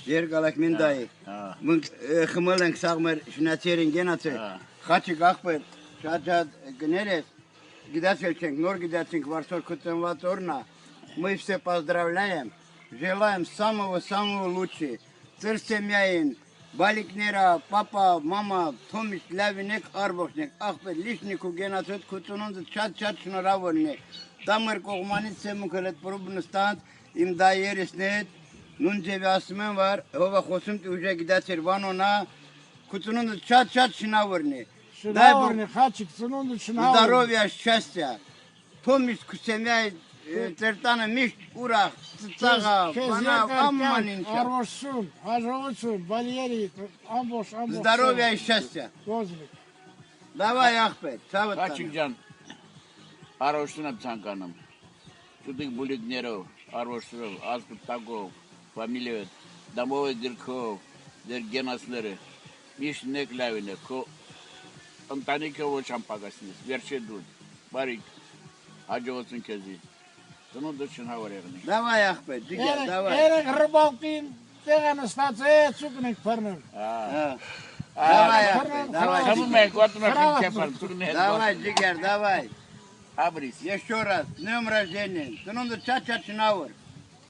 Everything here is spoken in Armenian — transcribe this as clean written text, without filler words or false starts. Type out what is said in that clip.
Երգալակ մինդայի։ Մենք խմել ենք սաղմեր շնացերին գենացել։ Խաչի գախպեր շատ գներ ես։ Գիտացել չենք, նոր գիտացինք վարսոր կուտնված օրնա։ Мы все поздравляем. Желаем самого лучшего. Ծեր սեմյային, բալիկները, պապա, մամա, թոմից լավինեք, արբողջնեք, աղբեր, լիշնիկ ու գենացոտ կուծունոնձը շատ շնորհավորն է։ Դա մեր կողմանից սեմունքել էտ պրուբն ստանց, իմ դայերիսն էտ, նուն ձևի ասում եմ վար, հովա խոսում ուժե գիտացիր վանոնա, կուծունոնձը շատ շնորհավորն է։ Շնորհավորն է, խաչիկ, ծնունդը շնորհավորն է։ Здоровья, счастья. Թոմից սեմյայի Ձեր տանը միշտ ուրախ, ծծաղա, բանավ, ամման ինչա։ Արվոշություն, հաջողություն, բալիերի, ամբոշ։ Здоровья и счастья. Ոզլիկ։ Давай, ախպետ, ցավը տանը։ Խաչիկ ջան, առողջություն եմ ցանկանում։ Շուտիկ բուլիկներով, առողջությունով, ազգտակով, ֆամիլիայով, դամով դիրքով, դեր գենասները, միշտ նեք լավին է, քո ընտանիքը ոչ անպագասնես, վերջի դուր, բարիք, հաջողություն քեզի։ Ծնունդը շնորհավորեղնի։ Давай, ախպետ, ջիգեր, давай։ Երեք ռыбалքին տեղան ստացել, ցուկն ենք բռնել։ Давай, ախպետ, давай։ Խմում ենք, ուտում ենք քեփան, ցուկներ։ Давай, ջիգեր, давай։ Абрис. Еще раз, с днем рождения. Ծնունդը շատ շնորհավոր։